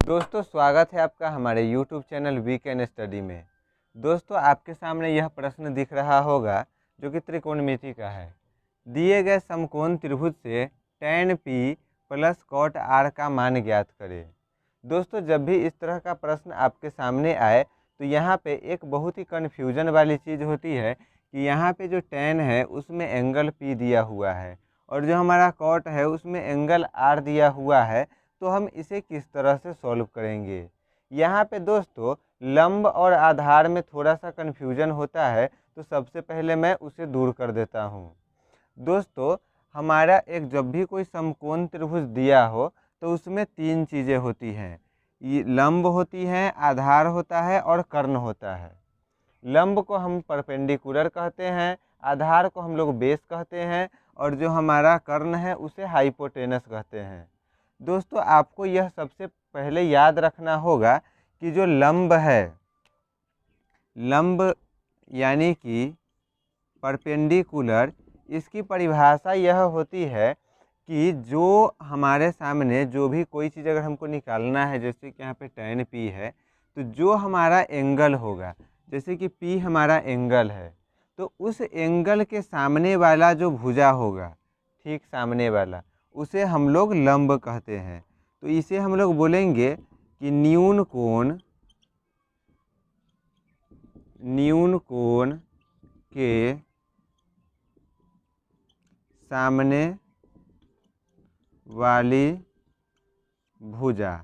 दोस्तों स्वागत है आपका हमारे YouTube channel we can study में। दोस्तों आपके सामने यह प्रश्न दिख रहा होगा जो कि त्रिकोणमिति का है। दिए गए समकोण त्रिभुज से tan p plus cot r का मान ज्ञात करें। दोस्तों जब भी इस तरह का प्रश्न आपके सामने आए तो यहाँ पे एक बहुत ही कन्फ्यूजन वाली चीज़ होती है कि यहाँ पे जो tan है उसमें एंगल p दिया हुआ है और जो हमारा cot है उसमें एंगल r दिया हुआ है। तो हम इसे किस तरह से सॉल्व करेंगे। यहाँ पे दोस्तों लंब और आधार में थोड़ा सा कन्फ्यूजन होता है, तो सबसे पहले मैं उसे दूर कर देता हूँ। दोस्तों हमारा एक जब भी कोई समकोण त्रिभुज दिया हो तो उसमें तीन चीज़ें होती हैं, ये लंब होती हैं, आधार होता है और कर्ण होता है। लंब को हम परपेंडिकुलर कहते हैं, आधार को हम लोग बेस कहते हैं और जो हमारा कर्ण है उसे हाइपोटेनस कहते हैं। दोस्तों आपको यह सबसे पहले याद रखना होगा कि जो लंब है, लंब यानी कि परपेंडिकुलर, इसकी परिभाषा यह होती है कि जो हमारे सामने जो भी कोई चीज़ अगर हमको निकालना है, जैसे कि यहाँ पे tan p है, तो जो हमारा एंगल होगा, जैसे कि p हमारा एंगल है, तो उस एंगल के सामने वाला जो भुजा होगा, ठीक सामने वाला, उसे हम लोग लंब कहते हैं। तो इसे हम लोग बोलेंगे कि न्यून कोण के सामने वाली भुजा।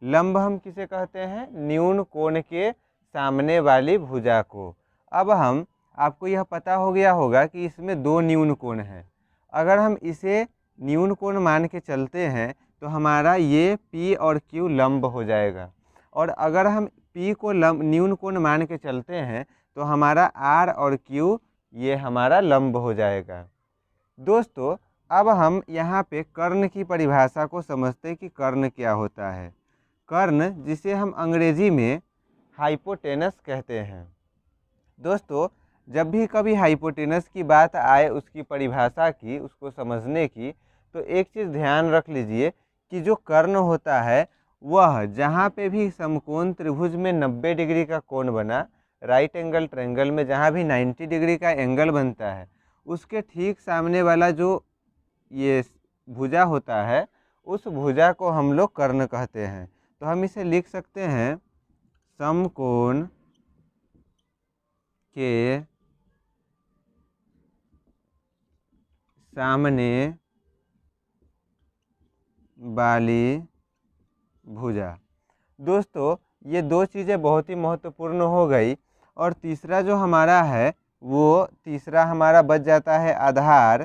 लंब हम किसे कहते हैं? न्यून कोण के सामने वाली भुजा को। अब हम आपको यह पता हो गया होगा कि इसमें दो न्यून कोण हैं। अगर हम इसे न्यून कोण मान के चलते हैं तो हमारा ये P और Q लंब हो जाएगा, और अगर हम P को न्यून कोण मान के चलते हैं तो हमारा R और Q ये हमारा लंब हो जाएगा। दोस्तों अब हम यहाँ पे कर्ण की परिभाषा को समझते हैं कि कर्ण क्या होता है। कर्ण, जिसे हम अंग्रेजी में हाइपोटेनस कहते हैं। दोस्तों जब भी कभी हाइपोटेनस की बात आए, उसकी परिभाषा की, उसको समझने की, तो एक चीज़ ध्यान रख लीजिए कि जो कर्ण होता है वह जहाँ पे भी समकोण त्रिभुज में 90 डिग्री का कोण बना, राइट एंगल ट्रायंगल में जहाँ भी 90 डिग्री का एंगल बनता है, उसके ठीक सामने वाला जो ये भुजा होता है, उस भुजा को हम लोग कर्ण कहते हैं। तो हम इसे लिख सकते हैं समकोण के सामने वाली भुजा। दोस्तों ये दो चीज़ें बहुत ही महत्वपूर्ण हो गई। और तीसरा जो हमारा है, वो तीसरा हमारा बच जाता है आधार।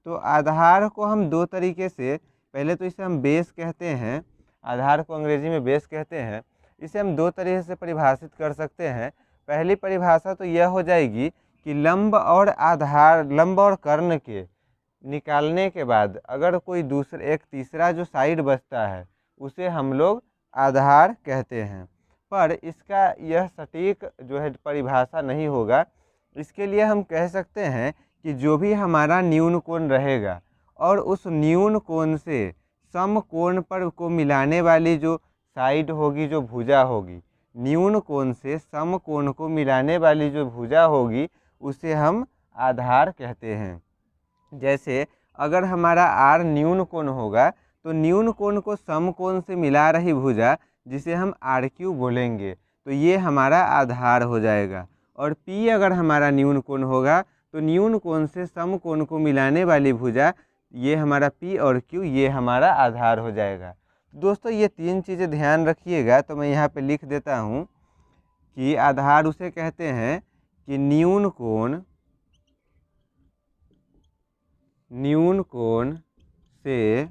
तो आधार को हम दो तरीके से, पहले तो इसे हम बेस कहते हैं, आधार को अंग्रेजी में बेस कहते हैं। इसे हम दो तरीके से परिभाषित कर सकते हैं। पहली परिभाषा तो यह हो जाएगी कि लंब और आधार, लंब और कर्ण के निकालने के बाद अगर कोई दूसरा एक तीसरा जो साइड बचता है उसे हम लोग आधार कहते हैं। पर इसका यह सटीक जो है परिभाषा नहीं होगा। इसके लिए हम कह सकते हैं कि जो भी हमारा न्यून कोण रहेगा और उस न्यून कोण से समकोण पर को मिलाने वाली जो साइड होगी, जो भुजा होगी, न्यून कोण से समकोण को मिलाने वाली जो भुजा होगी, उसे हम आधार कहते हैं। जैसे अगर हमारा R न्यून कोण होगा तो न्यून कोण को समकोण से मिला रही भुजा, जिसे हम RQ बोलेंगे, तो ये हमारा आधार हो जाएगा। और P अगर हमारा न्यून कोण होगा तो न्यून कोण से समकोण को मिलाने वाली भुजा, ये हमारा P और Q, ये हमारा आधार हो जाएगा। दोस्तों ये तीन चीज़ें ध्यान रखिएगा। तो मैं यहाँ पे लिख देता हूँ कि आधार उसे कहते हैं कि न्यून कोण से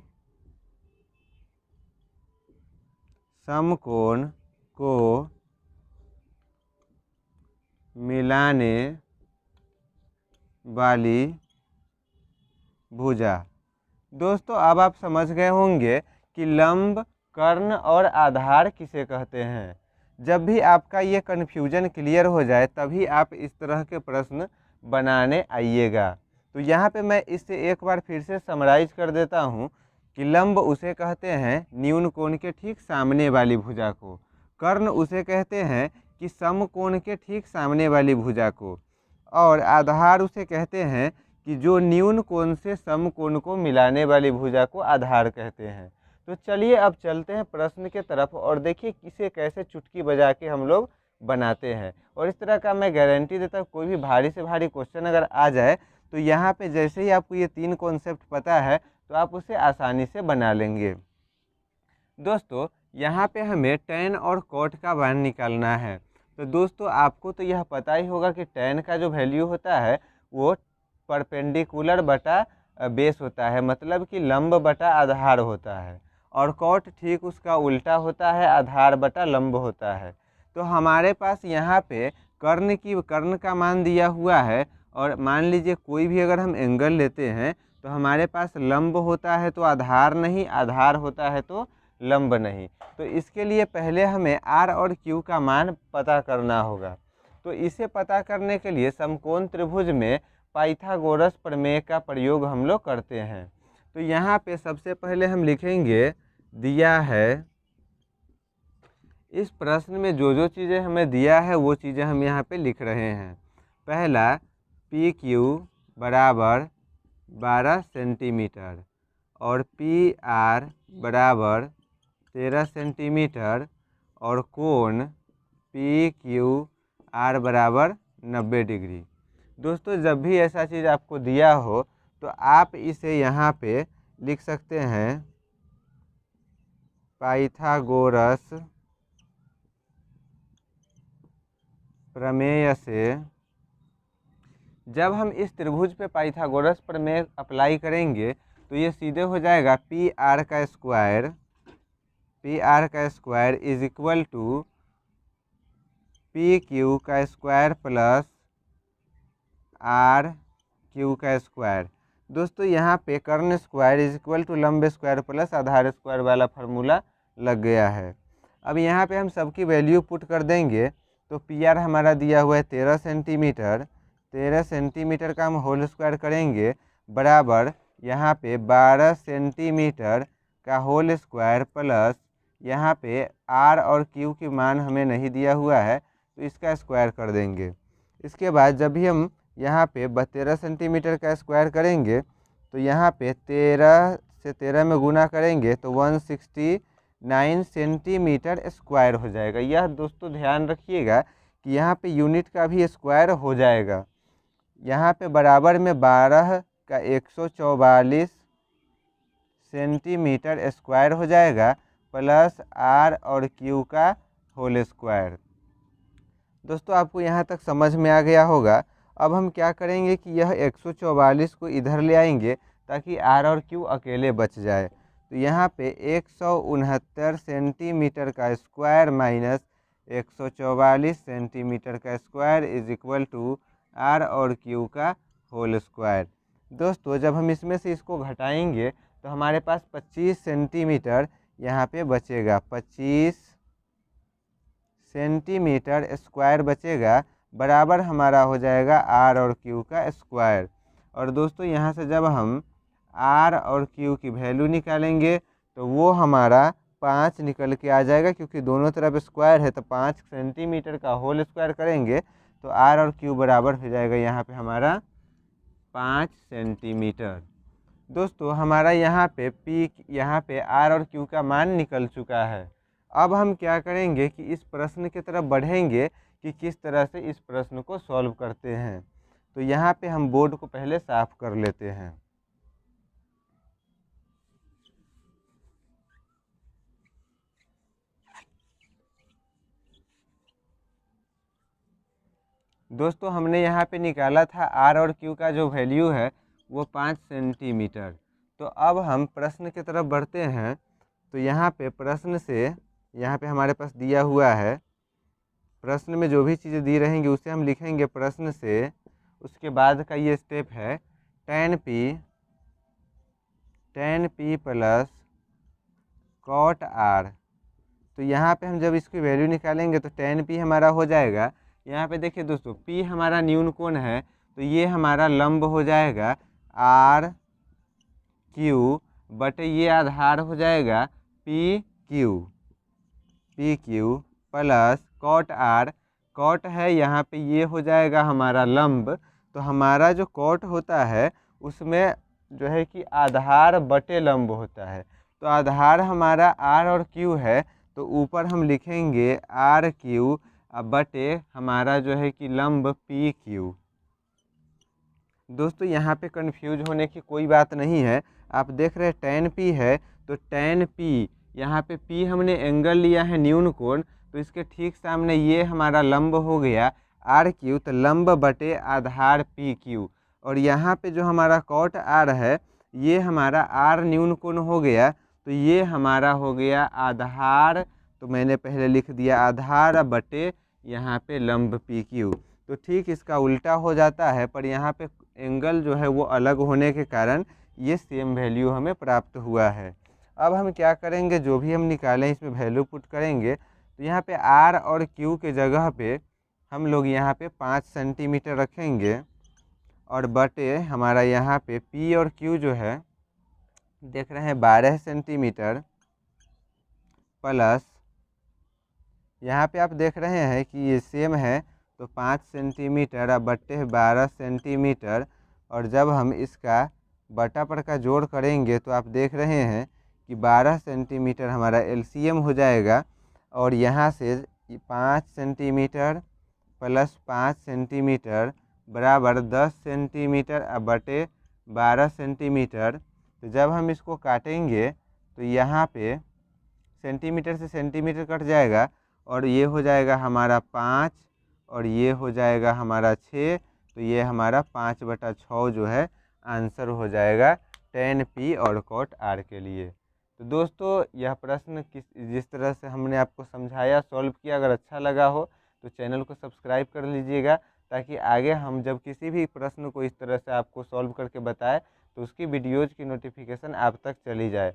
समकोण को मिलाने वाली भुजा। दोस्तों अब आप समझ गए होंगे कि लंब, कर्ण और आधार किसे कहते हैं। जब भी आपका ये कन्फ्यूजन क्लियर हो जाए तभी आप इस तरह के प्रश्न बनाने आइएगा। तो यहाँ पे मैं इसे एक बार फिर से समराइज कर देता हूँ कि लंब उसे कहते हैं न्यून कोण के ठीक सामने वाली भुजा को, कर्ण उसे कहते हैं कि समकोण के ठीक सामने वाली भुजा को, और आधार उसे कहते हैं कि जो न्यून कोण से समकोण को मिलाने वाली भुजा को आधार कहते हैं। तो चलिए अब चलते हैं प्रश्न के तरफ और देखिए इसे कैसे चुटकी बजा के हम लोग बनाते हैं। और इस तरह का मैं गारंटी देता हूँ, कोई भी भारी से भारी क्वेश्चन अगर आ जाए तो यहाँ पे जैसे ही आपको ये 3 कॉन्सेप्ट पता है तो आप उसे आसानी से बना लेंगे। दोस्तों यहाँ पे हमें tan और cot का मान निकालना है। तो दोस्तों आपको तो यह पता ही होगा कि tan का जो वैल्यू होता है वो परपेंडिकुलर बटा बेस होता है, मतलब कि लंब बटा आधार होता है, और cot ठीक उसका उल्टा होता है, आधार बटा लंब होता है। तो हमारे पास यहाँ पे कर्ण का मान दिया हुआ है, और मान लीजिए कोई भी अगर हम एंगल लेते हैं तो हमारे पास लंब होता है तो आधार नहीं, आधार होता है तो लंब नहीं। तो इसके लिए पहले हमें R और Q का मान पता करना होगा। तो इसे पता करने के लिए समकोण त्रिभुज में पाइथागोरस प्रमेय का प्रयोग हम लोग करते हैं। तो यहाँ पे सबसे पहले हम लिखेंगे, दिया है, इस प्रश्न में जो जो चीज़ें हमें दिया है वो चीज़ें हम यहाँ पे लिख रहे हैं। पहला PQ बराबर 12 सेंटीमीटर और PR बराबर 13 सेंटीमीटर और कोण PQR बराबर 90 डिग्री। दोस्तों जब भी ऐसा चीज़ आपको दिया हो तो आप इसे यहाँ पे लिख सकते हैं, पाइथागोरस प्रमेय से। जब हम इस त्रिभुज पे पाइथागोरस प्रमेय अप्लाई करेंगे तो ये सीधे हो जाएगा PR का square is equal to PQ का स्क्वायर प्लस RQ का स्क्वायर। दोस्तों यहाँ पे कर्ण स्क्वायर इज इक्वल टू लंब स्क्वायर प्लस आधार स्क्वायर वाला फार्मूला लग गया है। अब यहाँ पे हम सबकी वैल्यू पुट कर देंगे। तो PR हमारा दिया हुआ है 13 सेंटीमीटर, 13 सेंटीमीटर का हम होल स्क्वायर करेंगे बराबर यहाँ पे 12 सेंटीमीटर का होल स्क्वायर प्लस यहाँ पे R और Q की मान हमें नहीं दिया हुआ है तो इसका स्क्वायर कर देंगे। इसके बाद जब भी हम यहाँ पे 13 सेंटीमीटर का स्क्वायर करेंगे तो यहाँ पे 13 से 13 में गुना करेंगे तो 169 सेंटीमीटर स्क्वायर हो जाएगा। यह दोस्तों ध्यान रखिएगा कि यहाँ पे यूनिट का भी स्क्वायर हो जाएगा। यहाँ पे बराबर में 12 का 144 सेंटीमीटर स्क्वायर हो जाएगा प्लस R और Q का होल स्क्वायर। दोस्तों आपको यहाँ तक समझ में आ गया होगा। अब हम क्या करेंगे कि यह 144 को इधर ले आएंगे ताकि R और Q अकेले बच जाए। तो यहाँ पे 169 सेंटीमीटर का स्क्वायर माइनस 144 सेंटीमीटर का square is equal to R और Q का होल स्क्वायर। दोस्तों जब हम इसमें से इसको घटाएंगे तो हमारे पास 25 सेंटीमीटर यहाँ पे बचेगा, 25 सेंटीमीटर स्क्वायर बचेगा बराबर हमारा हो जाएगा R और Q का स्क्वायर। और दोस्तों यहाँ से जब हम R और Q की वैल्यू निकालेंगे तो वो हमारा 5 निकल के आ जाएगा, क्योंकि दोनों तरफ स्क्वायर है तो 5 सेंटीमीटर का होल स्क्वायर करेंगे तो R और Q बराबर हो जाएगा यहाँ पे हमारा 5 सेंटीमीटर। दोस्तों हमारा यहाँ पे R और Q का मान निकल चुका है। अब हम क्या करेंगे कि इस प्रश्न की तरफ बढ़ेंगे कि किस तरह से इस प्रश्न को सॉल्व करते हैं। तो यहाँ पे हम बोर्ड को पहले साफ कर लेते हैं। दोस्तों हमने यहाँ पे निकाला था R और Q का जो वैल्यू है वो 5 सेंटीमीटर। तो अब हम प्रश्न की तरफ बढ़ते हैं। तो यहाँ पे प्रश्न से यहाँ पे हमारे पास दिया हुआ है, प्रश्न में जो भी चीज़ें दी रहेंगी उसे हम लिखेंगे प्रश्न से। उसके बाद का ये स्टेप है tan P plus cot R। तो यहाँ पे हम जब इसकी वैल्यू निकालेंगे तो tan P हमारा हो जाएगा, यहाँ पे देखिए दोस्तों P हमारा न्यून कोण है तो ये हमारा लंब हो जाएगा R Q बटे ये आधार हो जाएगा P Q plus cot R. Cot है यहाँ पे ये हो जाएगा हमारा लंब। तो हमारा जो कॉट होता है उसमें जो है कि आधार बटे लंब होता है। तो आधार हमारा आर और क्यू है, तो ऊपर हम लिखेंगे आर क्यू बटे हमारा जो है कि लंब पी क्यू। दोस्तों यहाँ पे कंफ्यूज होने की कोई बात नहीं है। आप देख रहे हैं tan p है, तो tan p यहाँ पे p हमने एंगल लिया है न्यून कोण, तो इसके ठीक सामने ये हमारा लंब हो गया आर क्यू, तो लंब बटे आधार पी क्यू। और यहाँ पे जो हमारा कॉट आर है ये हमारा आर न्यून कोण हो गया, तो ये हमारा हो गया आधार, तो मैंने पहले लिख दिया आधार बटे यहाँ पे लंब पी क्यू। तो ठीक इसका उल्टा हो जाता है, पर यहाँ पे एंगल जो है वो अलग होने के कारण ये सेम वैल्यू हमें प्राप्त हुआ है। अब हम क्या करेंगे, जो भी हम निकालें इसमें वैल्यू पुट करेंगे। तो यहाँ पे आर और क्यू के जगह पे हम लोग यहाँ पे 5 सेंटीमीटर रखेंगे और बटे हमारा यहाँ पे पी और क्यू जो है देख रहे हैं 12 सेंटीमीटर प्लस यहाँ पे आप देख रहे हैं कि ये सेम है, तो 5 सेंटीमीटर बट्टे 12 सेंटीमीटर। और जब हम इसका बटा पर का जोड़ करेंगे तो आप देख रहे हैं कि 12 सेंटीमीटर हमारा एलसीएम हो जाएगा। और यहाँ से 5 सेंटीमीटर प्लस 5 सेंटीमीटर बराबर 10 सेंटीमीटर बटे 12 सेंटीमीटर। तो जब हम इसको काटेंगे तो यहाँ पे सेंटीमीटर से सेंटीमीटर कट जाएगा और ये हो जाएगा हमारा 5 और ये हो जाएगा हमारा 6। तो ये हमारा 5/6 जो है आंसर हो जाएगा tan p और cot r के लिए। तो दोस्तों यह प्रश्न जिस तरह से हमने आपको समझाया, सॉल्व किया, अगर अच्छा लगा हो तो चैनल को सब्सक्राइब कर लीजिएगा, ताकि आगे हम जब किसी भी प्रश्न को इस तरह से आपको सॉल्व करके बताएं तो उसकी वीडियोज़ की नोटिफिकेशन आप तक चली जाए।